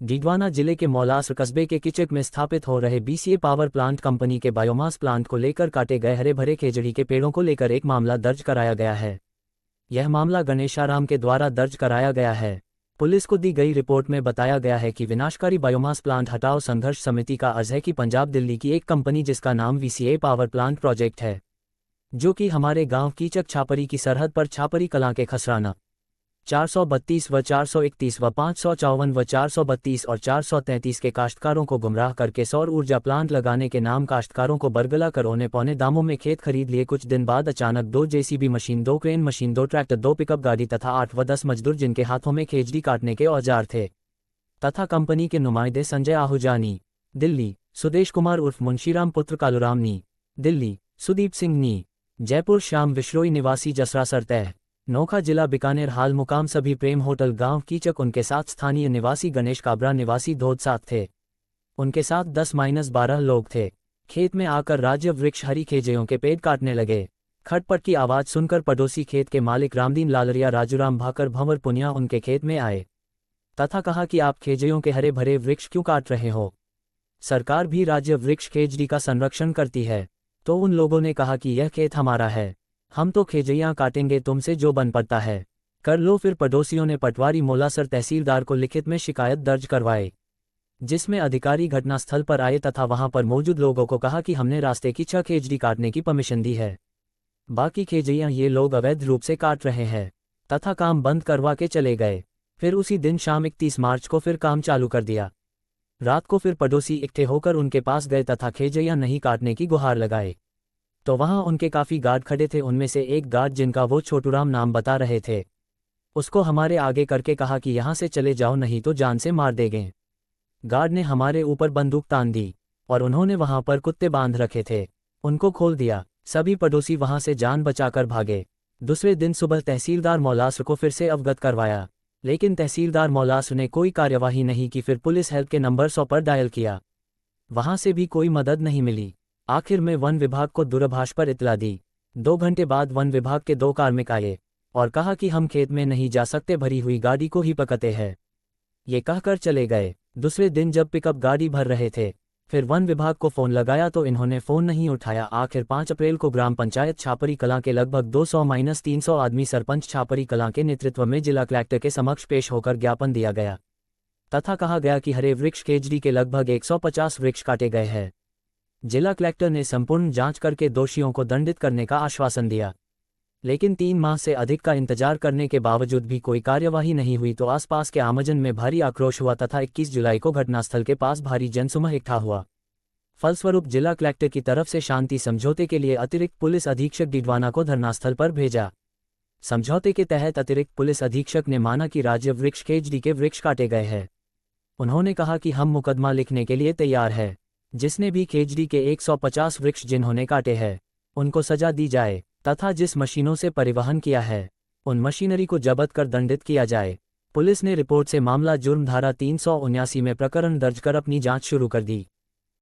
डीडवाना जिले के मौलासर कस्बे के किचक में स्थापित हो रहे बीसीए पावर प्लांट कंपनी के बायोमास प्लांट को लेकर काटे गए हरे भरे खेजड़ी के पेड़ों को लेकर एक मामला दर्ज कराया गया है। यह मामला गणेशाराम के द्वारा दर्ज कराया गया है। पुलिस को दी गई रिपोर्ट में बताया गया है कि विनाशकारी बायोमास प्लांट हटाओ संघर्ष समिति का अर्ज है कि पंजाब दिल्ली की एक कंपनी जिसका नाम वीसीए पावर प्लांट प्रोजेक्ट है, जो कि हमारे गांव कीचक छापरी की सरहद पर छापरी कलां के खसराना 432 व 431 व 554 व 432 और 433 के काश्तकारों को गुमराह करके सौर ऊर्जा प्लांट लगाने के नाम काश्तकारों को बरगला कर औने पौने दामों में खेत खरीद लिए। कुछ दिन बाद अचानक 2 JCB machine, 2 crane machine, 2 tractor, 2 pickup गाड़ी तथा 8 व 10 मजदूर जिनके हाथों में खेजड़ी काटने के औजार थे तथा कंपनी के नुमाइंदे संजय आहूजानी दिल्ली, सुदेश कुमार उर्फ मुंशीराम पुत्र कालूराम नी दिल्ली, सुदीप सिंह नी जयपुर, श्याम विश्रोई निवासी जसरासर तह नोखा जिला बीकानेर हाल मुकाम सभी प्रेम होटल गांव कीचक। उनके साथ स्थानीय निवासी गणेश काबरा निवासी धोद साथ थे। उनके साथ 10-12 लोग थे। खेत में आकर राज्य वृक्ष हरी खेजड़ियों के पेड़ काटने लगे। खटपट की आवाज सुनकर पड़ोसी खेत के मालिक रामदीन लालरिया राजूराम भाकर भंवर पुनिया उनके खेत में आए तथा कहा कि आप खेजड़ियों के हरे भरे वृक्ष क्यों काट रहे हो? सरकार भी राज्य वृक्ष खेजड़ी का संरक्षण करती है। तो उन लोगों ने कहा कि यह खेत हमारा है, हम तो खेजड़ियां काटेंगे, तुमसे जो बन पड़ता है कर लो। फिर पड़ोसियों ने पटवारी मौलासर तहसीलदार को लिखित में शिकायत दर्ज करवाई, जिसमें अधिकारी घटनास्थल पर आए तथा वहां पर मौजूद लोगों को कहा कि हमने रास्ते की 6 खेजड़ी काटने की परमिशन दी है, बाकी खेजड़ियां ये लोग अवैध रूप से काट रहे हैं तथा काम बंद करवा के चले गए। फिर उसी दिन शाम 31 मार्च को फिर काम चालू कर दिया। रात को फिर पड़ोसी इकट्ठे होकर उनके पास गए तथा खेजड़ियां नहीं काटने की गुहार लगाए तो वहां उनके काफी गार्ड खड़े थे। उनमें से एक गार्ड, जिनका वो छोटूराम नाम बता रहे थे, उसको हमारे आगे करके कहा कि यहां से चले जाओ नहीं तो जान से मार देंगे। गार्ड ने हमारे ऊपर बंदूक तान दी और उन्होंने वहां पर कुत्ते बांध रखे थे, उनको खोल दिया। सभी पड़ोसी वहां से जान बचाकर भागे। दूसरे दिन सुबह तहसीलदार मौलासर को फिर से अवगत करवाया, लेकिन तहसीलदार मौलासर ने कोई कार्यवाही नहीं की। फिर पुलिस हेल्प के नंबर 100 पर डायल किया, वहां से भी कोई मदद नहीं मिली। आखिर में वन विभाग को दूरभाष पर इतला दी। 2 घंटे बाद वन विभाग के 2 कार्मिक आए और कहा कि हम खेत में नहीं जा सकते, भरी हुई गाड़ी को ही पकड़ते हैं, ये कहकर चले गए। दूसरे दिन जब पिकअप गाड़ी भर रहे थे, फिर वन विभाग को फ़ोन लगाया तो इन्होंने फ़ोन नहीं उठाया। आखिर 5 अप्रैल को ग्राम पंचायत छापरी कलां के लगभग 200-300 आदमी सरपंच छापरी कलां के नेतृत्व में जिला कलेक्टर के समक्ष पेश होकर ज्ञापन दिया गया तथा कहा गया कि हरे वृक्ष खेजड़ी के लगभग 150 वृक्ष काटे गए हैं। जिला कलेक्टर ने संपूर्ण जांच करके दोषियों को दंडित करने का आश्वासन दिया, लेकिन 3 माह से अधिक का इंतजार करने के बावजूद भी कोई कार्यवाही नहीं हुई तो आसपास के आमजन में भारी आक्रोश हुआ तथा 21 जुलाई को घटनास्थल के पास भारी जनसमूह इकट्ठा हुआ। फलस्वरूप जिला कलेक्टर की तरफ से शांति समझौते के लिए अतिरिक्त पुलिस अधीक्षक डीडवाना को धरनास्थल पर भेजा। समझौते के तहत अतिरिक्त पुलिस अधीक्षक ने माना कि राज्य वृक्ष खेजड़ी के वृक्ष काटे गए हैं। उन्होंने कहा कि हम मुकदमा लिखने के लिए तैयार है, जिसने भी खेजड़ी के 150 वृक्ष जिन्होंने काटे हैं उनको सजा दी जाए तथा जिस मशीनों से परिवहन किया है उन मशीनरी को जब्त कर दंडित किया जाए। पुलिस ने रिपोर्ट से मामला जुर्म धारा 379 में प्रकरण दर्ज कर अपनी जांच शुरू कर दी।